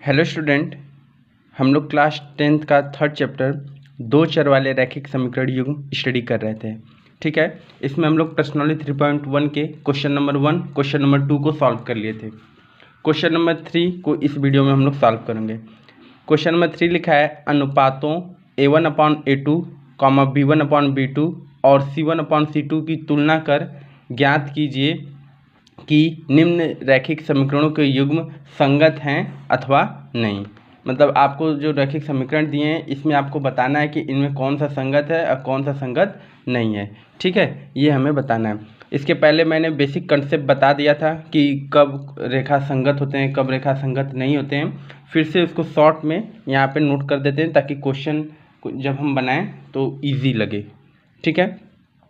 Hello student, हम लोग class 10th का थर्ड चैप्टर दो चर वाले रैखिक समीकरण युग्म स्टडी कर रहे थे। ठीक है, इसमें हम लोग प्रश्नावली 3.1 के क्वेश्चन नंबर 1, क्वेश्चन नंबर 2 को सॉल्व कर लिए थे। क्वेश्चन नंबर 3 को इस वीडियो में हम लोग सॉल्व करेंगे। क्वेश्चन नंबर 3 लिखा है अनुपातों A1/A2, B1/B2 और C1/C2 की तुलना कर ज्ञात कीजिए कि निम्न रैखिक समीकरणों के युग्म संगत हैं अथवा नहीं। मतलब आपको जो रैखिक समीकरण दिए हैं इसमें आपको बताना है कि इनमें कौन सा संगत है और कौन सा संगत नहीं है। ठीक है, ये हमें बताना है। इसके पहले मैंने बेसिक कंसेप्ट बता दिया था कि कब रेखा संगत होते हैं, कब रेखा संगत नहीं होते हैं। फिर से उसको शॉर्ट में यहाँ पे नोट कर देते हैं ताकि क्वेश्चन जब हम बनाएं तो ईजी लगे। ठीक है,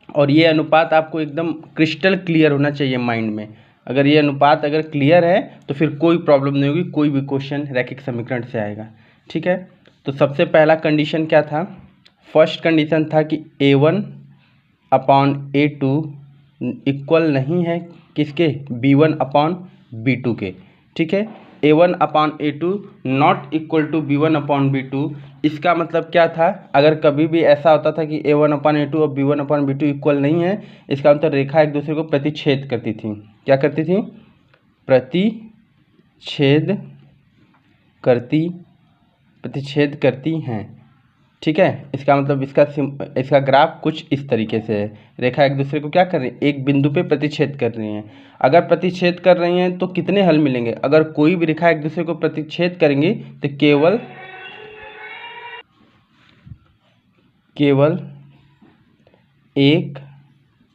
और ये अनुपात आपको एकदम क्रिस्टल क्लियर होना चाहिए माइंड में। अगर ये अनुपात अगर क्लियर है तो फिर कोई प्रॉब्लम नहीं होगी, कोई भी क्वेश्चन रैखिक समीकरण से आएगा। ठीक है, तो सबसे पहला कंडीशन क्या था? फर्स्ट कंडीशन था कि A1/A2 इक्वल नहीं है किसके? B1/B2 के। ठीक है, A1/A2 not equal to B1/B2। इसका मतलब क्या था? अगर कभी भी ऐसा होता था कि A1/A2 और B1/B2 इक्वल नहीं है, इसका मतलब रेखा एक दूसरे को प्रतिच्छेद करती थी। क्या करती थी? प्रतिच्छेद करती हैं। ठीक है, इसका मतलब इसका ग्राफ कुछ इस तरीके से है। रेखा एक दूसरे को क्या कर रही है? एक बिंदु पे प्रतिच्छेद कर रही हैं। अगर प्रतिच्छेद कर रही हैं तो कितने हल मिलेंगे? अगर कोई भी रेखा एक दूसरे को प्रतिच्छेद करेंगी तो केवल एक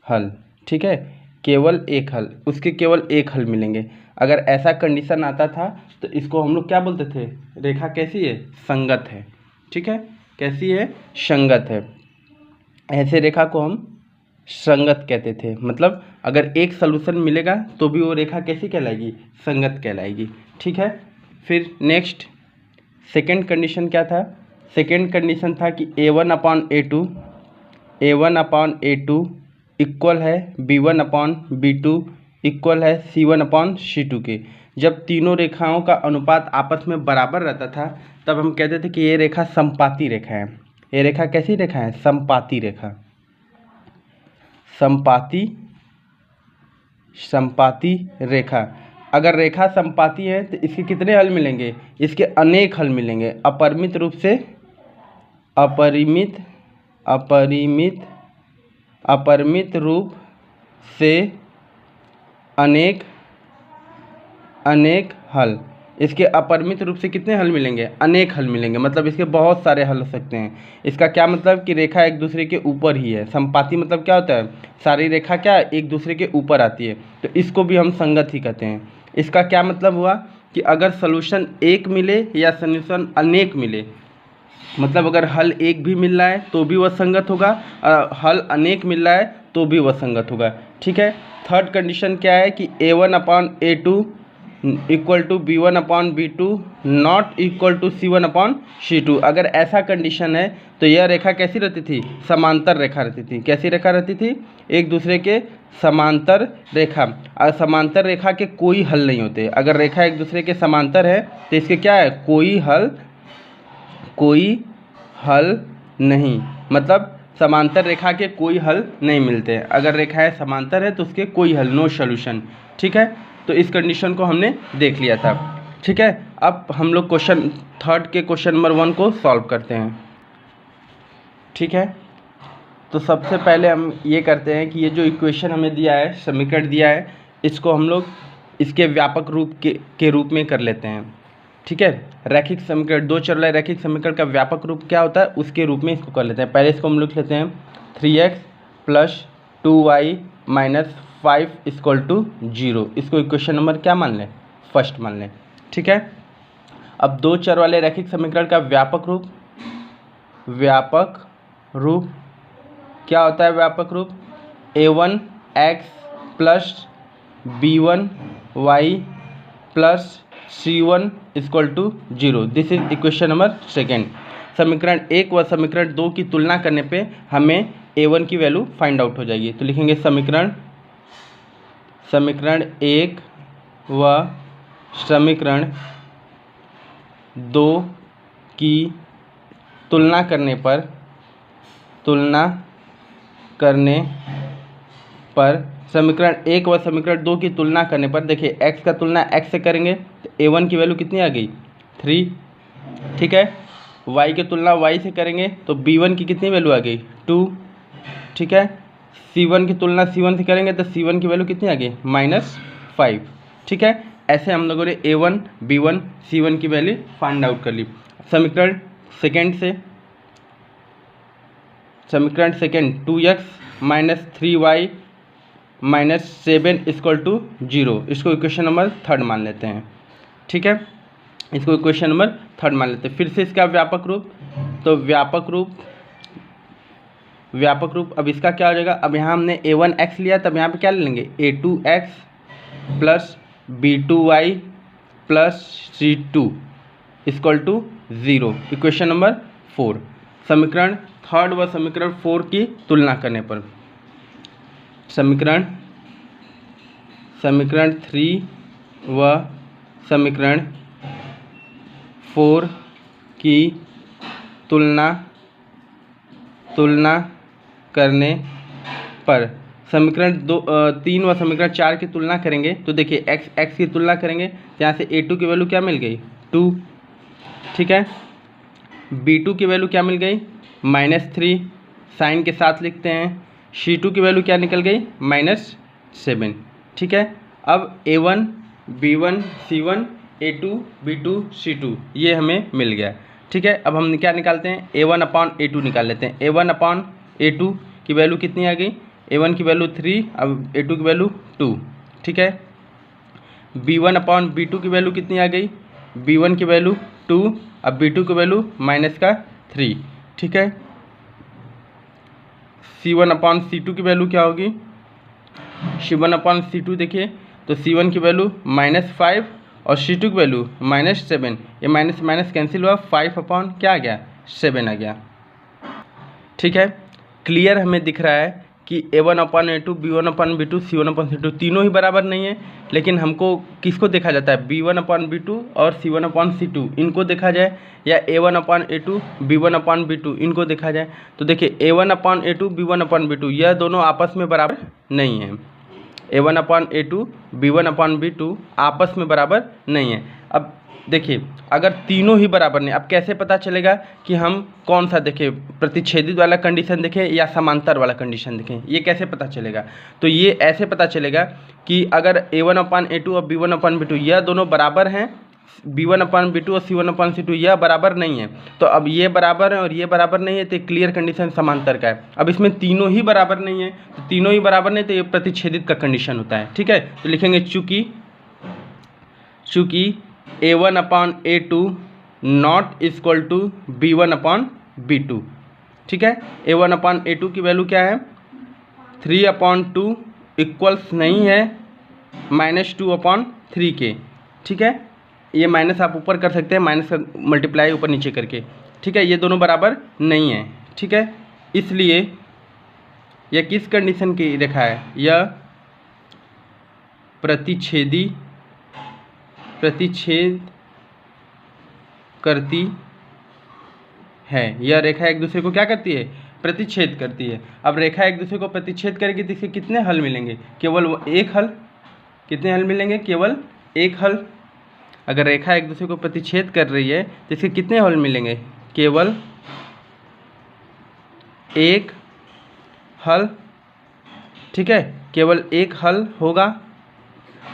हल। ठीक है, केवल एक हल, उसके केवल एक हल मिलेंगे। अगर ऐसा कंडीशन आता था तो इसको हम लोग क्या बोलते थे? रेखा कैसी है? संगत है। ठीक है, कैसी है? संगत है। ऐसे रेखा को हम संगत कहते थे। मतलब अगर एक सलूशन मिलेगा तो भी वो रेखा कैसी कहलाएगी? संगत कहलाएगी। ठीक है, फिर नेक्स्ट सेकेंड कंडीशन क्या था? सेकेंड कंडीशन था कि A1/A2 इक्वल है B1/B2 इक्वल है C1/C2 के। जब तीनों रेखाओं का अनुपात आपस में बराबर रहता था तब हम कहते थे कि ये रेखा समपाती रेखा है। ये रेखा कैसी रेखा है? समपाती रेखा। समपाती रेखा। अगर रेखा समपाती है तो इसके कितने हल मिलेंगे? इसके अनेक हल मिलेंगे। अपरिमित रूप से अनेक हल। इसके अपरिमित रूप से कितने हल मिलेंगे? अनेक हल मिलेंगे। मतलब इसके बहुत सारे हल हो सकते हैं। इसका क्या मतलब कि रेखा एक दूसरे के ऊपर ही है। समपाती मतलब क्या होता है? सारी रेखा क्या एक दूसरे के ऊपर आती है, तो इसको भी हम संगत ही कहते हैं। इसका क्या मतलब हुआ कि अगर सॉल्यूशन एक मिले या सॉल्यूशन अनेक मिले, मतलब अगर हल एक भी मिल रहा है तो भी वह संगत होगा और हल अनेक मिल रहा है तो भी वह संगत होगा। ठीक है, थर्ड कंडीशन क्या है कि A1/A2 equal to B1/B2 not equal to C1/C2। अगर ऐसा कंडीशन है तो यह रेखा कैसी रहती थी? समांतर रेखा रहती थी। कैसी रेखा रहती थी? एक दूसरे के समांतर रेखा। और समांतर रेखा के कोई हल नहीं होते। अगर रेखा एक दूसरे के समांतर है तो इसके क्या है? कोई हल नहीं। मतलब समांतर रेखा के कोई हल नहीं मिलते। अगर रेखाएं समांतर है तो उसके कोई हल, नो सॉल्यूशन। ठीक है, तो इस कंडीशन को हमने देख लिया था। ठीक है, अब हम लोग क्वेश्चन थर्ड के क्वेश्चन नंबर 1 को सॉल्व करते हैं। ठीक है, तो सबसे पहले हम ये करते हैं कि ये जो इक्वेशन हमें दिया है, समीकरण दिया है, इसको हम लोग इसके व्यापक रूप के रूप में कर लेते हैं। ठीक है, रैखिक समीकरण, दो चर वाले रैखिक समीकरण का व्यापक रूप क्या होता है उसके रूप में इसको कर लेते हैं। पहले इसको हम लिख लेते हैं 3x + 2y - 5 = 0। इसको इक्वेशन नंबर क्या मान लें? फर्स्ट मान लें। ठीक है, अब दो चर वाले रैखिक समीकरण का व्यापक रूप क्या होता है? व्यापक रूप A1x + B1y + C1 = 0। This is equation number second. समीकरण 1 व समीकरण 2 की तुलना करने पे हमें A1 की वैल्यू फाइंड आउट हो जाएगी। तो लिखेंगे समीकरण 1 व समीकरण दो की तुलना करने पर समीकरण 1 व समीकरण 2 की तुलना करने पर देखिए x का तुलना x से करेंगे तो a1 की वैल्यू कितनी आ गई 3, ठीक है। y की तुलना y से करेंगे तो b1 की कितनी वैल्यू आ गई 2, ठीक है। c1 की तुलना c1 से करेंगे तो c1 की वैल्यू कितनी आ गई -5, ठीक है। ऐसे हम लोगों ने a1 b1 c1 की वैल्यू फाइंड आउट कर ली। समीकरण सेकेंड 2x - 3y - 7 = 0, इसको इक्वेशन नंबर 3 मान लेते हैं, ठीक है। इसको इक्वेशन नंबर 3 मान लेते हैं। फिर से इसका व्यापक रूप, तो व्यापक रूप अब इसका क्या हो जाएगा। अब यहाँ हमने a1x लिया, तब यहाँ पे क्या ले लेंगे a2x + b2y + c2 = 0, equation number 4। समीकरण 3 व समीकरण 4 की तुलना करने पर समीकरण 3 व समीकरण 4 की तुलना करने पर समीकरण 3 व समीकरण 4 की तुलना करेंगे तो देखिए x की तुलना करेंगे तो यहाँ से a2 की वैल्यू क्या मिल गई 2, ठीक है। b2 की वैल्यू क्या मिल गई -3, साइन के साथ लिखते हैं। c2 की वैल्यू क्या निकल गई -7, ठीक है। अब a1 b1 c1 a2 b2 c2 ये हमें मिल गया, ठीक है। अब हम क्या निकालते हैं a1/a2 निकाल लेते हैं। a1/a2 की वैल्यू कितनी आ गई, a1 की वैल्यू 3, अब a2 की वैल्यू 2, ठीक है। b1/b2 की वैल्यू कितनी आ गई, b1 की वैल्यू 2, अब b2 की वैल्यू -3, ठीक है। c1/c2 की वैल्यू क्या होगी, c1/c2 देखिए तो c1 की वैल्यू -5 और c2 की वैल्यू -7, ये माइनस माइनस कैंसिल हुआ, 5 क्या आ गया 7 आ गया, ठीक है। क्लियर हमें दिख रहा है कि a1/a2 b1/b2 c1/c2 तीनों ही बराबर नहीं है, लेकिन हमको किसको देखा जाता है b1/b2 और c1/c2 इनको देखा जाए, या a1/a2 b1/b2 इनको देखा जाए। तो देखिए a1/a2 b1/b2 यह दोनों आपस में बराबर नहीं है, a1/a2 b1/b2 आपस में बराबर नहीं है। अब देखिए अगर तीनों ही बराबर नहीं, अब कैसे पता चलेगा कि हम कौन सा देखें, प्रतिच्छेदित वाला कंडीशन देखें या समांतर वाला कंडीशन देखें, ये कैसे पता चलेगा। तो ये ऐसे पता चलेगा कि अगर a1/a2 और b1/b2 यह दोनों बराबर हैं, b1/b2 और c1/c2 यह बराबर नहीं है, तो अब ये बराबर है और ये बराबर नहीं है, तो क्लियर कंडीशन समांतर का है। अब इसमें तीनों ही बराबर नहीं है, तो तीनों ही बराबर नहीं तो ये प्रतिच्छेदित का कंडीशन होता है, ठीक है। तो लिखेंगे चूँकि a1/a2 not equal to b1/b2, ठीक है। a1/a2 की वैल्यू क्या है 3/2 इक्वल्स नहीं है -2/3 के, ठीक है। ये माइनस आप ऊपर कर सकते हैं, माइनस का मल्टीप्लाई ऊपर नीचे करके, ठीक है। ये दोनों बराबर नहीं है, ठीक है। इसलिए यह किस कंडीशन की रेखा है, यह प्रतिच्छेद करती है। यह रेखा एक दूसरे को क्या करती है, प्रतिच्छेद करती है। अब रेखा एक दूसरे को प्रतिच्छेद करेगी तो इसके कितने हल मिलेंगे, केवल एक हल। कितने हल मिलेंगे, केवल एक हल। अगर रेखा एक दूसरे को प्रतिच्छेद कर रही है तो इसके कितने हल मिलेंगे, केवल एक हल, ठीक है। केवल एक हल होगा।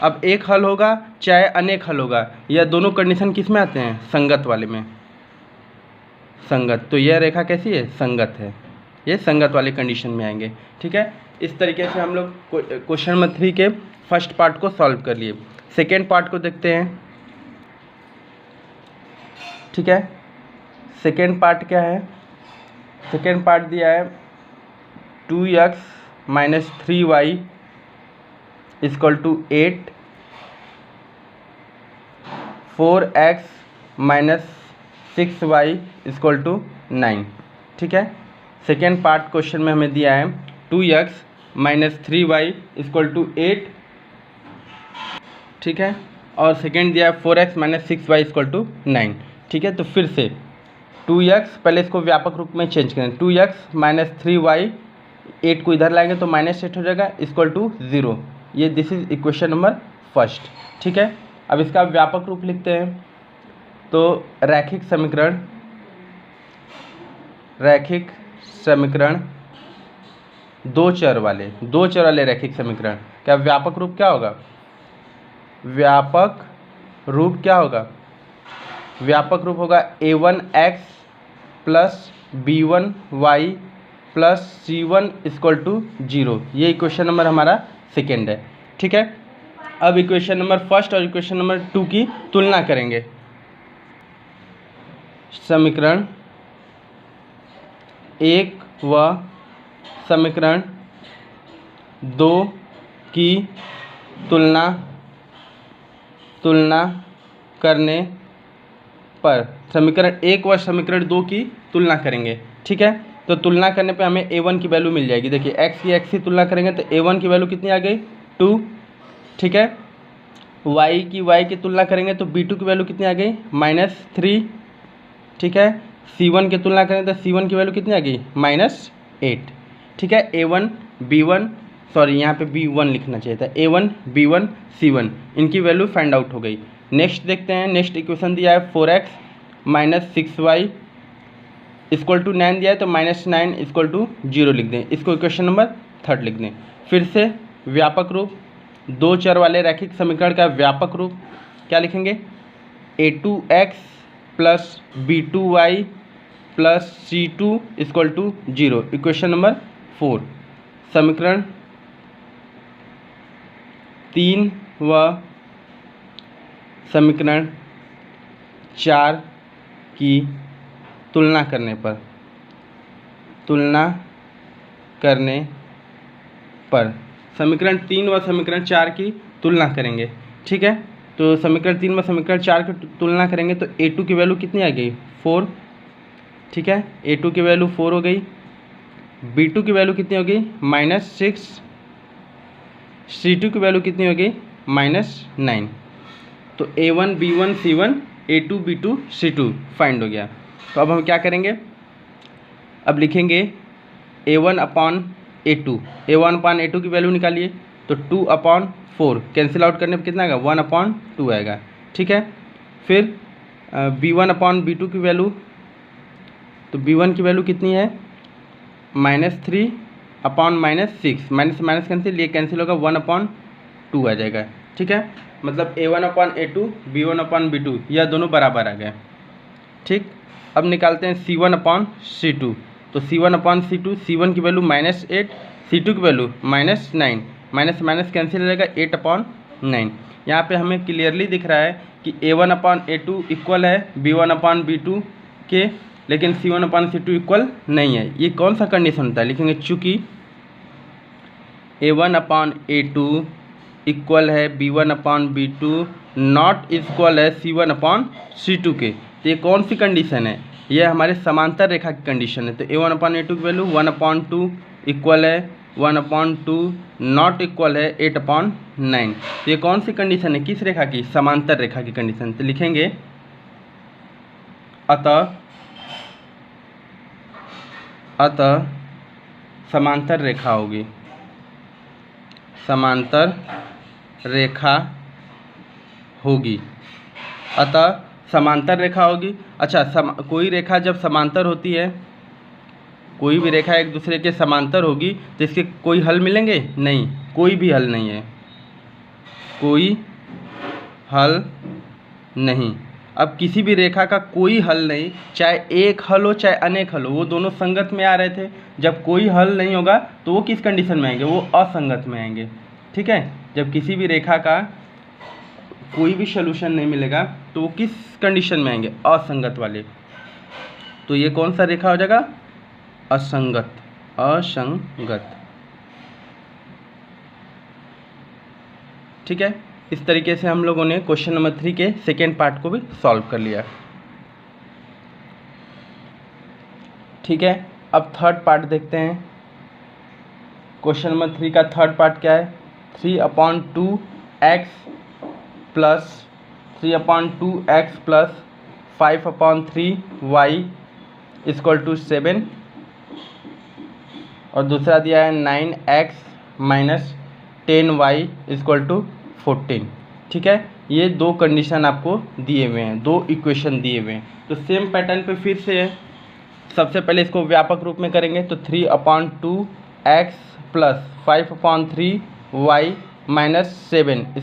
अब एक हल होगा चाहे अनेक हल होगा, यह दोनों कंडीशन किस में आते हैं, संगत वाले में, संगत। तो यह रेखा कैसी है, संगत है, ये संगत वाले कंडीशन में आएंगे, ठीक है। इस तरीके से हम लोग क्वेश्चन नंबर 3 के फर्स्ट पार्ट को सॉल्व कर लिए। सेकेंड पार्ट को देखते हैं, ठीक है। सेकेंड पार्ट क्या है, सेकेंड पार्ट दिया है 2x - 3y = 8, 4x - 6y = 9, ठीक है। सेकेंड पार्ट क्वेश्चन में हमें दिया है 2x - 3y = 8, ठीक है। और सेकेंड दिया है 4x - 6y = 9। ठीक है, तो फिर से 2x, पहले इसको व्यापक रूप में चेंज करें, 2x माइनस 3y, 8 को इधर लाएंगे तो -8 हो जाएगा, इक्वल टू 0। ये this is equation number first. ठीक है, अब इसका व्यापक रूप लिखते हैं। तो रैखिक समीकरण दो चर वाले रैखिक समीकरण का व्यापक रूप क्या होगा? व्यापक रूप होगा a1x plus b1y plus c1 equal to 0। ये इक्वेशन नंबर हमारा सेकेंड है। ठीक है, अब इक्वेशन नंबर फर्स्ट और इक्वेशन नंबर 2 की तुलना करेंगे। समीकरण 1 व समीकरण 2 की तुलना करने पर समीकरण 1 व समीकरण 2 की तुलना करेंगे। ठीक है, तो तुलना करने पे हमें a1 की वैल्यू मिल जाएगी। देखिए x की x की तुलना करेंगे तो a1 की वैल्यू कितनी आ गई? 2। ठीक है, y की तुलना करेंगे तो b2 की वैल्यू कितनी आ गई? -3। ठीक है, c1 की तुलना करें तो c1 की वैल्यू कितनी आ गई? -8। ठीक है, a1 b1 सॉरी यहाँ पे b1 लिखना चाहिए था, a1 b1 c1 इनकी वैल्यू फाइंड आउट हो गई। नेक्स्ट देखते हैं, नेक्स्ट इक्वेशन दिया है 4x minus 6y equal to 9 दिया है, तो -9 इक्वल टू 0 लिख दें। इसको इक्वेशन नंबर थर्ड लिख दें। फिर से व्यापक रूप, दो चर वाले रैखिक समीकरण का व्यापक रूप क्या लिखेंगे? a2x plus b2y plus c2 equal to 0, equation number 4। समीकरण 3 व समीकरण 4 की तुलना करने पर समीकरण 3 व समीकरण 4 की तुलना करेंगे। ठीक है, तो समीकरण 3 व समीकरण 4 की तुलना करेंगे तो a2 की वैल्यू कितनी आ गई? 4। ठीक है, a2 की वैल्यू 4 हो गई। b2 की वैल्यू कितनी हो गई? -6। c2 की वैल्यू कितनी हो गई? -9। तो a1 b1 c1 a2 b2 c2 find हो गया। तो अब हम क्या करेंगे? अब लिखेंगे a1 अपॉन a2 की वैल्यू निकालिए, तो 2/4 कैंसिल आउट करने पर कितना आएगा? 1/2 आएगा। ठीक है, फिर b1 अपॉन b2 की वैल्यू, तो b1 की वैल्यू कितनी है? -3 अपॉन -6, माइनस माइनस कैंसिल, ये कैंसिल होगा, 1/2 आ जाएगा। ठीक है, मतलब a1 upon a2 b1 upon b2 यह दोनों बराबर आ गए। ठीक, अब निकालते हैं c1 अपॉन c2, तो c1 अपॉन c2, c1 की वैल्यू -8, c2 की वैल्यू -9, माइनस माइनस कैंसिल हो जाएगा, 8/9। यहाँ पे हमें क्लियरली दिख रहा है कि a1 अपॉन a2 इक्वल है b1 अपॉन b2 के, लेकिन c1 अपॉन c2 इक्वल नहीं है। ये कौन सा कंडीशन होता है? लिखेंगे चूँकि a1 अपॉन a2 इक्वल है b1 upon b2 not equal है c1 अपॉन c2 के। तो ये कौन सी कंडीशन है? ये हमारे समांतर रेखा की कंडीशन है। तो a1 अपॉन a2 की वैल्यू 1/2 इक्वल है 1/2 नॉट इक्वल है 8/9। तो ये कौन सी कंडीशन है? किस रेखा की? समांतर रेखा की कंडीशन। तो लिखेंगे अतः समांतर रेखा होगी, अतः समांतर रेखा होगी। अच्छा, कोई रेखा जब समांतर होती है, कोई भी रेखा एक दूसरे के समांतर होगी तो इसके कोई हल मिलेंगे? नहीं, कोई भी हल नहीं है, कोई हल नहीं। अब किसी भी रेखा का कोई हल नहीं, चाहे एक हल हो चाहे अनेक हल हो, वो दोनों संगत में आ रहे थे। जब कोई हल नहीं होगा तो वो किस कंडीशन में आएंगे? वो असंगत में आएंगे। ठीक है, जब किसी भी रेखा का कोई भी सलूशन नहीं मिलेगा तो वो किस कंडीशन में आएंगे? असंगत वाले। तो ये कौन सा रेखा हो जाएगा? असंगत। ठीक है, इस तरीके से हम लोगों ने क्वेश्चन नंबर 3 के सेकेंड पार्ट को भी सॉल्व कर लिया। ठीक है, अब थर्ड पार्ट देखते हैं। क्वेश्चन नंबर 3 का थर्ड पार्ट क्या है? 3/2x plus 3/2x plus 5/3 y = 7 और दूसरा दिया है 9x - 10y = 14। ठीक है, ये दो कंडीशन आपको दिए हुए हैं, दो इक्वेशन दिए हुए हैं। तो सेम पैटर्न पे फिर से है। सबसे पहले इसको व्यापक रूप में करेंगे तो 3/2x + 5/3y - 7 =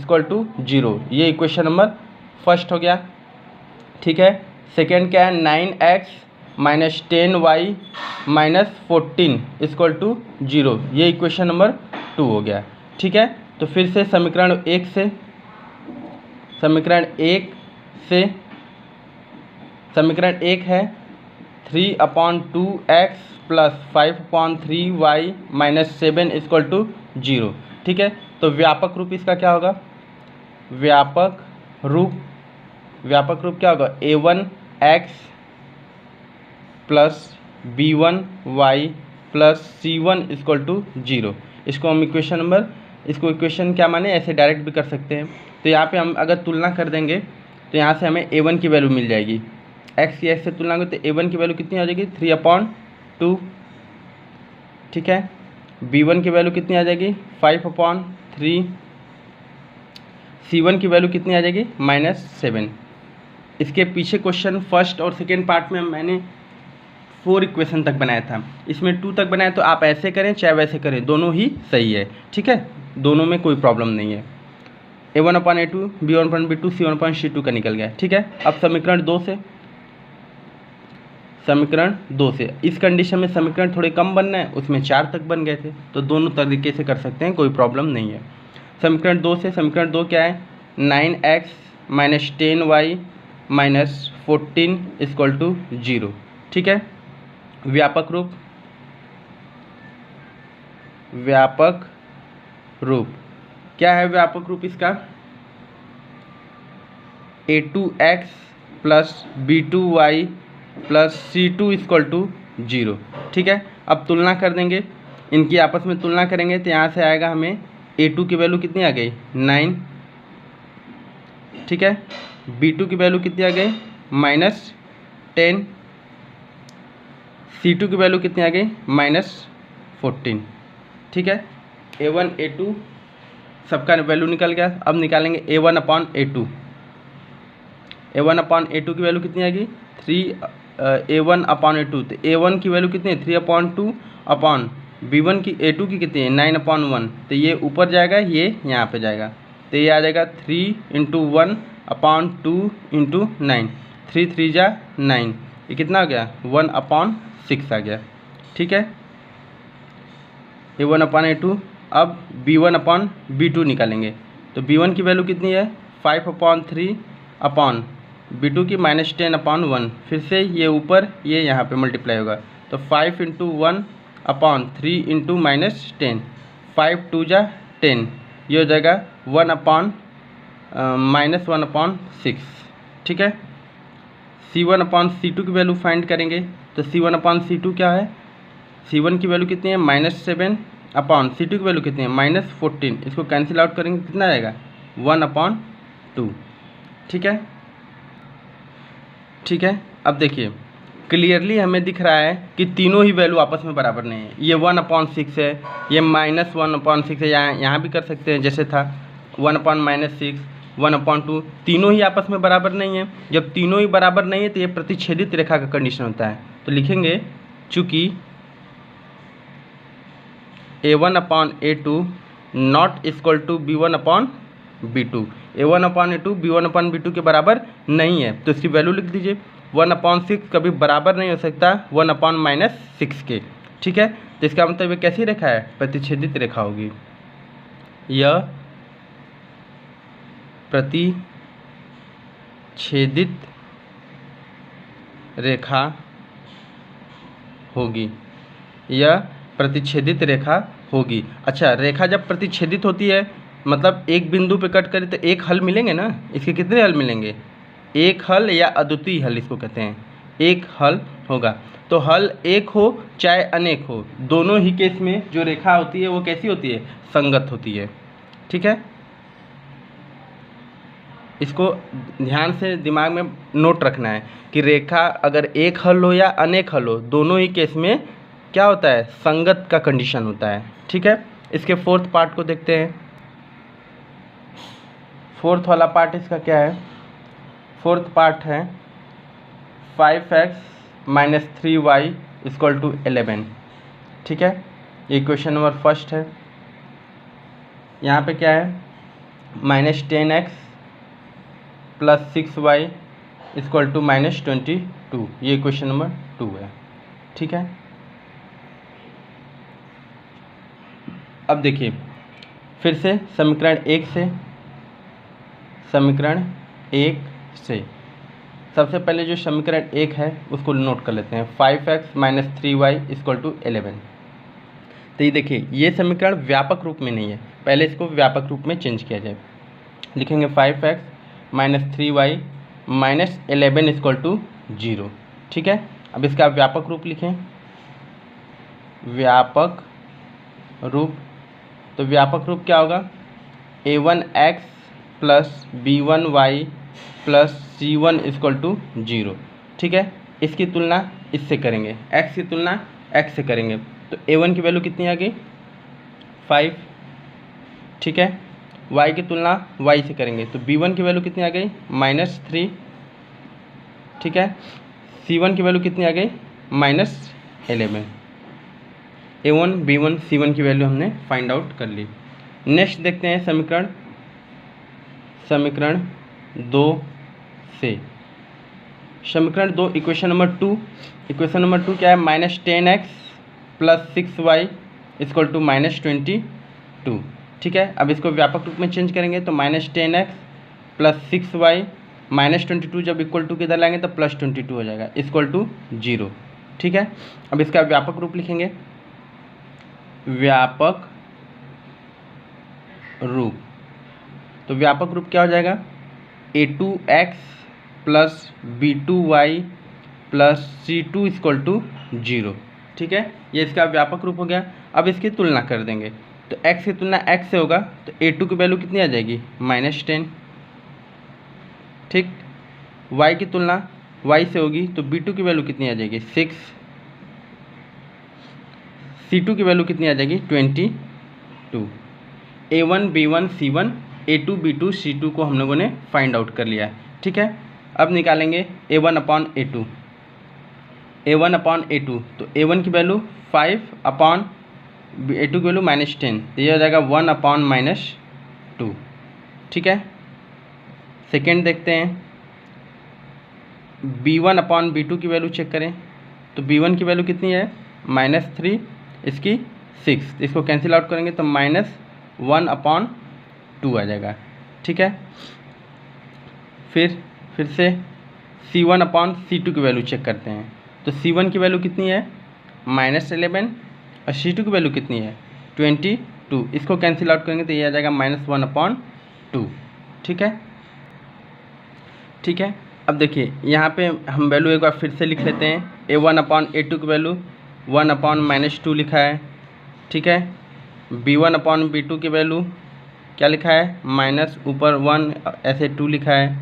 0। ये इक्वेशन नंबर फर्स्ट हो गया। ठीक है, सेकेंड क्या है, 9x - 10y - 14 = 0। ये इक्वेशन नंबर 2 हो गया। ठीक है, तो फिर से समीकरण एक से समीकरण एक है 3/2x + 5/3y - 7 = 0। ठीक है, तो व्यापक रूप इसका क्या होगा, व्यापक रूप क्या होगा, a1x + b1y + c1 = 0। इसको हम इसको इक्वेशन क्या माने, ऐसे डायरेक्ट भी कर सकते हैं। तो यहाँ पे हम अगर तुलना कर देंगे तो यहाँ से हमें a1 की वैल्यू मिल जाएगी। x की x से तुलना करें तो a1 की वैल्यू कितनी आ जाएगी, 3/2। ठीक है, b1 की वैल्यू कितनी आ जाएगी, 5/3। c1 की वैल्यू कितनी आ जाएगी, -7। इसके पीछे क्वेश्चन फर्स्ट और सेकेंड पार्ट में मैंने 4 इक्वेशन तक बनाया था, इसमें 2 तक बनाया। तो आप ऐसे करें चाहे वैसे करें, दोनों ही सही है। ठीक है, दोनों में कोई प्रॉब्लम नहीं है। a1/a2, b1/b2, c1/c2 का निकल गया। ठीक है, अब समीकरण दो से इस कंडीशन में समीकरण थोड़े कम बनना है, उसमें 4 तक बन गए थे, तो दोनों तरीके से कर सकते हैं, कोई प्रॉब्लम नहीं है। समीकरण 2 क्या है, 9x - 10y - 14 = 0। ठीक है, व्यापक रूप क्या है, व्यापक रूप इसका a2x + b2y + c2 = 0। ठीक है, अब तुलना कर देंगे, इनकी आपस में तुलना करेंगे तो यहाँ से आएगा हमें a2 की वैल्यू कितनी आ गई, 9। ठीक है, b2 की वैल्यू कितनी आ गई, -10। c2 की वैल्यू कितनी आ गई, -14। ठीक है, a1 a2 सबका वैल्यू निकल गया। अब निकालेंगे a1/a2। a1/a2 की वैल्यू कितनी आएगी, a1/a2। तो a1 की वैल्यू कितनी है, 3/2 अपॉन b1 की a2 की कितनी है, 9/1। तो ये ऊपर जाएगा, ये यहाँ पे जाएगा, तो ये आ जाएगा 3 × 1/2 × 9, 3 3 जा 9, ये कितना हो गया, 1/6 आ गया। ठीक है, a1/a2। अब b1/b2 निकालेंगे, तो b1 की वैल्यू कितनी है, 5/3 अपॉन b2 की -10/1। फिर से ये ऊपर ये यहाँ पे मल्टीप्लाई होगा, तो 5 × 1/3 × -10, 5 2 जा 10, ये हो जाएगा 1/-1/6। ठीक है, c1/c2 की वैल्यू फाइंड करेंगे, तो c1/c2 क्या है, c1 की वैल्यू कितनी है, -7 अपॉन c2 की वैल्यू कितनी है, -14। इसको कैंसिल आउट करेंगे, कितना आएगा, 1/2। ठीक है, अब देखिए क्लियरली हमें दिख रहा है कि तीनों ही वैल्यू आपस में बराबर नहीं है। ये 1/6 है, ये -1/6 है, यहाँ भी कर सकते हैं जैसे था 1/-6, 1/2, तीनों ही आपस में बराबर नहीं है। जब तीनों ही बराबर नहीं है तो ये प्रतिच्छेदित रेखा का कंडीशन होता है। तो लिखेंगे चूँकि a1/a2 not equal to b1/b2, a1/a2 b1/b2 के बराबर नहीं है, तो इसकी वैल्यू लिख दीजिए। 1/6 कभी बराबर नहीं हो सकता 1/-6 के। ठीक है, तो इसका मतलब ये कैसी रेखा है, प्रतिच्छेदित रेखा होगी। यह प्रतिच्छेदित रेखा होगी, यह प्रतिच्छेदित रेखा होगी। अच्छा, रेखा जब प्रतिच्छेदित होती है मतलब एक बिंदु पे कट करे तो एक हल मिलेंगे ना, इसके कितने हल मिलेंगे, एक हल या अद्वितीय हल इसको कहते हैं, एक हल होगा। तो हल एक हो चाहे अनेक हो, दोनों ही केस में जो रेखा होती है वो कैसी होती है, संगत होती है। ठीक है, इसको ध्यान से दिमाग में नोट रखना है कि रेखा अगर एक हल हो या अनेक हल हो, दोनों ही केस में क्या होता है, संगत का कंडीशन होता है। ठीक है, इसके फोर्थ पार्ट को देखते हैं। फोर्थ वाला पार्ट इसका क्या है, फोर्थ पार्ट है 5x minus 3y equal to 11। ठीक है, ये क्वेश्चन नंबर फर्स्ट है। यहाँ पे क्या है, -10x plus 6y equal to -22, ये क्वेश्चन नंबर 2 है। ठीक है, अब देखिए फिर से समीकरण 1 से, समीकरण 1 से सबसे पहले जो समीकरण 1 है उसको नोट कर लेते हैं, 5x minus 3y equal to 11। तो ये देखिए ये समीकरण व्यापक रूप में नहीं है, पहले इसको व्यापक रूप में चेंज किया जाए। लिखेंगे 5x minus 3y minus 11 equal to 0। ठीक है, अब इसका व्यापक रूप लिखें, व्यापक रूप। तो व्यापक रूप क्या होगा, a1x plus b1y plus c1 equal to 0। ठीक है, इसकी तुलना इससे करेंगे, x की तुलना x से करेंगे, तो a1 की वैल्यू कितनी आ गई 5। ठीक है, y की तुलना y से करेंगे तो b1 की वैल्यू कितनी आ गई -3। ठीक है, c1 की वैल्यू कितनी आ गई -11। a1 b1 c1 की वैल्यू हमने फाइंड आउट कर ली। नेक्स्ट देखते हैं समीकरण 2 से। समीकरण 2 इक्वेशन नंबर 2, इक्वेशन नंबर 2 क्या है, -10x plus 6y equal to -22। ठीक है, अब इसको व्यापक रूप में चेंज करेंगे तो -10x प्लस 6y -22 जब इक्वल टू किधर लाएंगे तो +22 हो जाएगा इक्वल टू 0। ठीक है, अब इसका व्यापक रूप लिखेंगे, व्यापक रूप। तो व्यापक रूप क्या हो जाएगा, a2x plus b2y plus c2 equal to 0। ठीक है, ये इसका व्यापक रूप हो गया। अब इसकी तुलना कर देंगे तो x की तुलना x से होगा तो a2 की वैल्यू कितनी आ जाएगी -10। ठीक, y की तुलना y से होगी तो b2 की वैल्यू कितनी आ जाएगी 6, c2 की वैल्यू कितनी आ जाएगी 22। a1 b1 c1 a2 b2 c2 को हम लोगों ने फाइंड आउट कर लिया है। ठीक है, अब निकालेंगे a1 upon a2, a1 upon a2। तो a1 की वैल्यू 5 अपॉन a2 की वैल्यू -10, तो ये हो जाएगा 1 अपॉन -2। ठीक है, सेकेंड देखते हैं, b1 अपॉन b2 की वैल्यू चेक करें तो b1 की वैल्यू कितनी है -3, इसकी 6, इसको कैंसिल आउट करेंगे तो -1 अपॉन 2 आ जाएगा। ठीक है, फिर से c1 अपॉन c2 की वैल्यू चेक करते हैं तो c1 की वैल्यू कितनी है -11 और c2 की वैल्यू कितनी है 22, इसको कैंसिल आउट करेंगे तो ये आ जाएगा -1 अपॉन 2। ठीक है, ठीक है, अब देखिए यहाँ पे हम वैल्यू एक बार फिर से लिख लेते हैं, a1 अपॉन a2 की वैल्यू 1 अपॉन -2 लिखा है। ठीक है, b1 अपॉन b2 की वैल्यू क्या लिखा है माइनस ऊपर 1 ऐसे 2 लिखा है,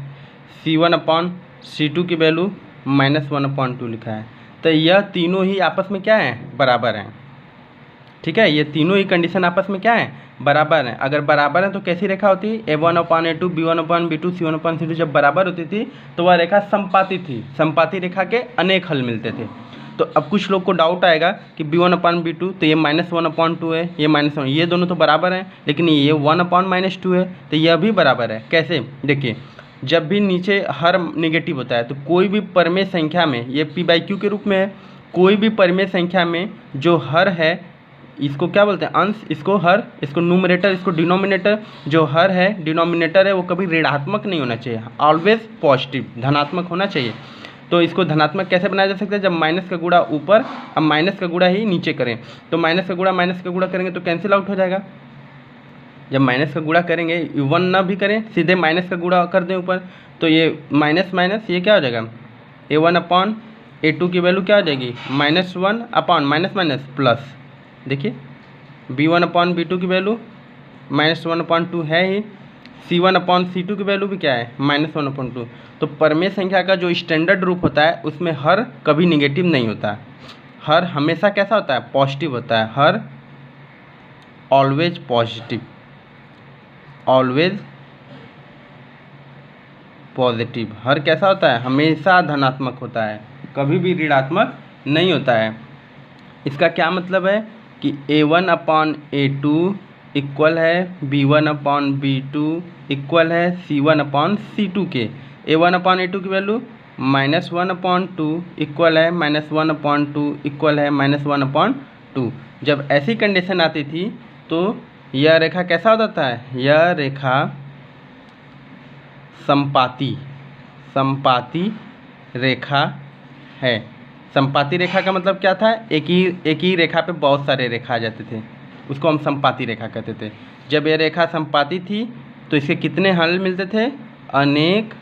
c1 अपॉन c2 की वैल्यू -1 अपॉन 2 लिखा है। तो यह तीनों ही आपस में क्या है बराबर हैं। ठीक है, ये तीनों ही कंडीशन आपस में क्या है बराबर हैं। अगर बराबर हैं तो कैसी रेखा होती है, a1 upon a2 b1 upon b2 c1 upon c2 जब बराबर होती थी तो वह रेखा संपाती थी, संपाती रेखा के अनेक हल मिलते थे। तो अब कुछ लोग को डाउट आएगा कि b1 अपॉन b2 तो ये -1 अपॉन 2 है, ये -1, ये दोनों तो बराबर हैं, लेकिन ये 1 अपॉन -2 है तो यह भी बराबर है। कैसे, देखिए जब भी नीचे हर नेगेटिव होता है तो कोई भी परमेय संख्या में, ये p/q के रूप में है, कोई भी परमेय संख्या में जो हर है इसको क्या बोलते हैं अंश, इसको हर, इसको न्यूमरेटर, इसको डिनोमिनेटर। जो हर है डिनोमिनेटर है वो कभी ऋणात्मक नहीं होना चाहिए, ऑलवेज पॉजिटिव धनात्मक होना चाहिए। तो इसको धनात्मक कैसे बनाया जा सकता है, जब माइनस का गुणा ऊपर, अब माइनस का गुणा ही नीचे करें तो माइनस का गुणा करेंगे तो कैंसिल आउट हो जाएगा। जब माइनस का गुणा करेंगे 1 ना भी करें, सीधे माइनस का गुणा कर दें ऊपर तो ये माइनस माइनस ये क्या हो जाएगा a1 अपॉन a2 की वैल्यू क्या हो जाएगी -1 अपॉन माइनस माइनस प्लस, देखिए b1 अपॉन b2 की वैल्यू -1 अपॉन 2 है ही, C1/C2 की वैल्यू भी क्या है -1/2। तो परमेय संख्या का जो स्टैंडर्ड रूप होता है उसमें हर कभी निगेटिव नहीं होता, हर हमेशा कैसा होता है, पॉजिटिव होता है, हर ऑलवेज पॉजिटिव, ऑलवेज पॉजिटिव, हर कैसा होता है, हमेशा धनात्मक होता है, कभी भी ऋणात्मक नहीं होता है। इसका क्या मतलब है कि A1/A2 इक्वल है B1/B2 इक्वल है C1/C2 के। A1/A2 की वैल्यू -1/2 इक्वल है -1/2 इक्वल है -1/2। जब ऐसी कंडीशन आती थी तो यह रेखा कैसा होता है, यह रेखा समपाती रेखा है। समपाती रेखा का मतलब क्या था, एक ही रेखा पे बहुत सारे रेखा आ जाते थे, उसको हम समपाती रेखा कहते थे। जब यह रेखा समपाती थी तो इसके कितने हल मिलते थे, अनेक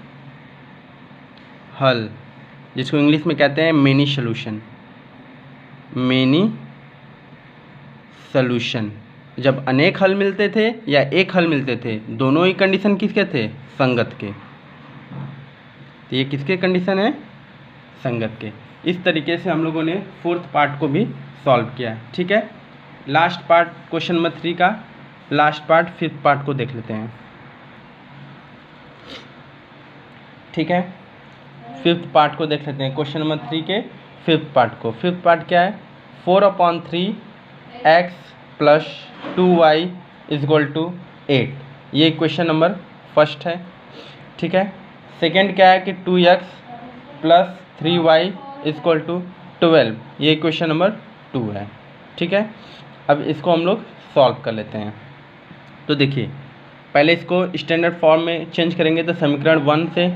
हल, जिसको इंग्लिश में कहते हैं मेनी सॉल्यूशन। जब अनेक हल मिलते थे या एक हल मिलते थे, दोनों ही कंडीशन किसके थे, संगत के। तो ये किसके कंडीशन है, संगत के। इस तरीके से हम लोगों ने 4th पार्ट को भी सॉल्व किया। ठीक है, लास्ट पार्ट क्वेश्चन नंबर 3 का लास्ट पार्ट 5th पार्ट को देख लेते हैं। ठीक है, 5th पार्ट को देख लेते हैं, क्वेश्चन नंबर 3 के 5th पार्ट को। 5th पार्ट क्या है, 4/3x + 2y = 8। ये क्वेश्चन नंबर फर्स्ट है। ठीक है, सेकेंड क्या है कि 2x + 3y = 12। ये क्वेश्चन नंबर 2 है। ठीक है, अब इसको हम लोग सॉल्व कर लेते हैं। तो देखिए, पहले इसको स्टैंडर्ड फॉर्म में चेंज करेंगे, तो समीकरण 1 से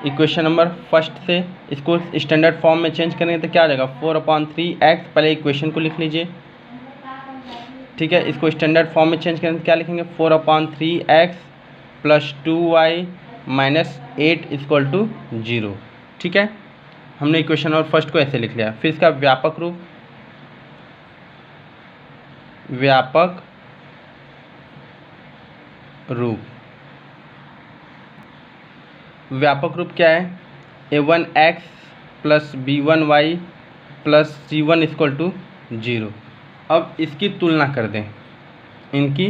इक्वेशन नंबर फर्स्ट से इसको स्टैंडर्ड फॉर्म में चेंज करेंगे तो क्या आ जाएगा, 4/3x। पहले इक्वेशन को लिख लीजिए। ठीक है, इसको स्टैंडर्ड फॉर्म में चेंज करेंगे तो क्या लिखेंगे, 4/3x + 2y - 8 = 0। ठीक है, हमने इक्वेशन नंबर फर्स्ट को ऐसे लिख लिया। फिर इसका व्यापक रूप क्या है, A1x + B1y + C1 = 0। अब इसकी तुलना कर दें, इनकी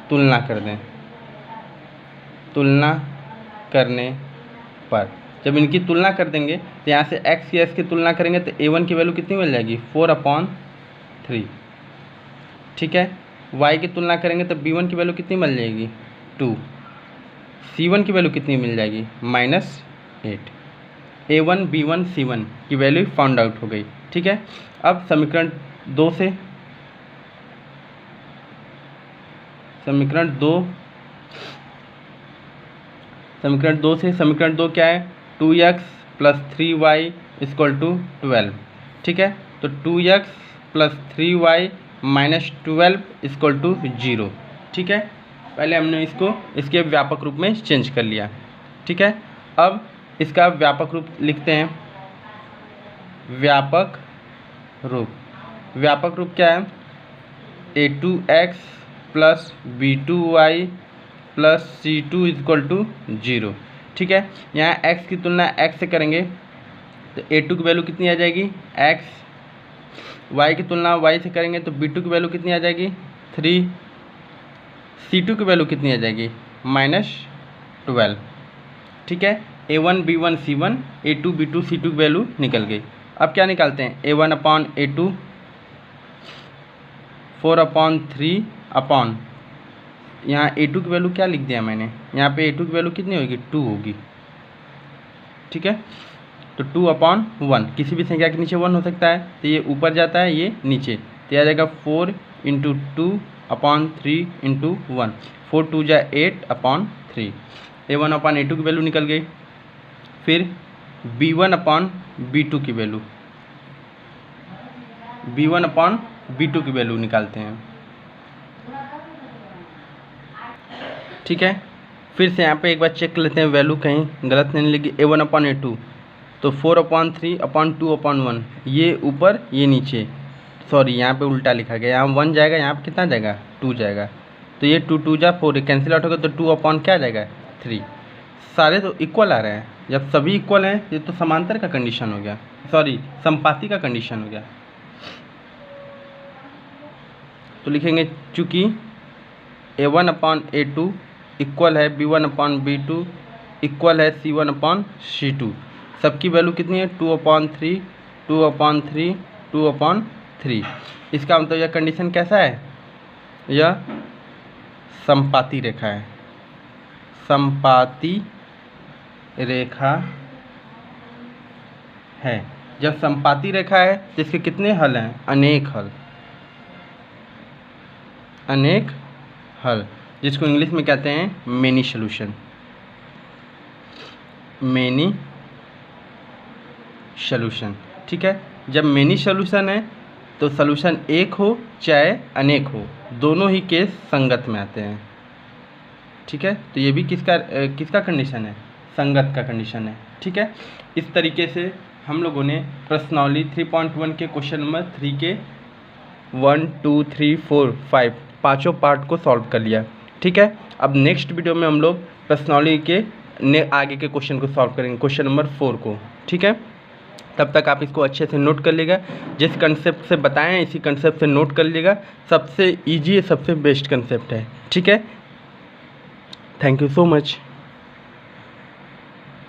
तुलना कर दें। तुलना करने पर जब इनकी तुलना कर देंगे तो यहाँ से x की s की तुलना करेंगे तो A1 की वैल्यू कितनी मिल जाएगी, 4/3। ठीक है, y की तुलना करेंगे तो B1 की वैल्यू कितनी मिल जाएगी, 2। C1 की वैल्यू कितनी मिल जाएगी, -8। A1 B1 C1 की वैल्यू फाउंड आउट हो गई। ठीक है, अब समीकरण 2 से समीकरण 2 क्या है, 2x + 3y = 12। ठीक है, तो 2x + 3y - 12 = 0। ठीक है, पहले हमने इसको इसके व्यापक रूप में चेंज कर लिया। ठीक है, अब इसका व्यापक रूप लिखते हैं। व्यापक रूप क्या है, A2x + B2y + C2 = 0। ठीक है, यहाँ x की तुलना x से करेंगे तो A2 की वैल्यू कितनी आ जाएगी, x। y की तुलना y से करेंगे तो B2 की वैल्यू कितनी आ जाएगी, 3। C2 की वैल्यू कितनी आ जाएगी, -12। ठीक है, A1 B1 C1 A2 B2 C2 की वैल्यू निकल गई। अब क्या निकालते हैं, A1/A2 4/3 यहाँ A2 की वैल्यू क्या लिख दिया मैंने, यहाँ पे A2 की वैल्यू कितनी होगी, 2 होगी। ठीक है, तो 2/1, किसी भी संख्या के नीचे 1 हो सकता है, तो ये ऊपर जाता है, ये नीचे, तो आ जाएगा 4 × 2/3 × 1, 4 2 = 8/3। A1/A2 की वैल्यू निकल गई। फिर B1/B2 की वैल्यू निकालते हैं। ठीक है, फिर से यहाँ पे एक बार चेक कर लेते हैं, वैल्यू कहीं गलत नहीं लगी। A1/A2 तो 4/3/2/1, ये ऊपर ये नीचे, सॉरी यहाँ पे उल्टा लिखा गया, यहाँ 1 जाएगा, यहाँ पे कितना जाएगा, 2 जाएगा। तो ये 2 जा 4 कैंसिल आउट होगा, तो 2 अपॉन क्या आ जाएगा 3। सारे तो इक्वल आ रहे हैं, जब सभी इक्वल हैं ये तो समांतर का कंडीशन हो गया, सॉरी समपाती का कंडीशन हो गया। तो लिखेंगे चूँकि A1 अपॉन A2 इक्वल है B1 अपॉन B2 इक्वल है C1 अपॉन C2, सबकी वैल्यू कितनी है 2/3 2/3 2/3। इसका मतलब यह कंडीशन कैसा है, यह समपाती रेखा है, समपाती रेखा है। जब समपाती रेखा है तो इसके कितने हल हैं, अनेक हल, अनेक हल, जिसको इंग्लिश में कहते हैं मेनी सॉल्यूशन, मेनी सॉल्यूशन। ठीक है, जब मेनी सॉल्यूशन है तो सॉल्यूशन एक हो चाहे अनेक हो, दोनों ही केस संगत में आते हैं। ठीक है, तो ये भी किसका कंडीशन है, संगत का कंडीशन है। ठीक है, इस तरीके से हम लोगों ने प्रश्नावली 3.1 के क्वेश्चन नंबर 3 के 1 2 3 4 5 पाँचों पार्ट को सॉल्व कर लिया। ठीक है, अब नेक्स्ट वीडियो में हम लोग प्रश्नावली के आगे के क्वेश्चन को सॉल्व करेंगे, क्वेश्चन नंबर 4 को। ठीक है, तब तक आप इसको अच्छे से नोट कर लीजिएगा, जिस कंसेप्ट से बताएं इसी कंसेप्ट से नोट कर लीजिएगा, सबसे ईजी सबसे बेस्ट कंसेप्ट है। ठीक है, थैंक यू सो मच।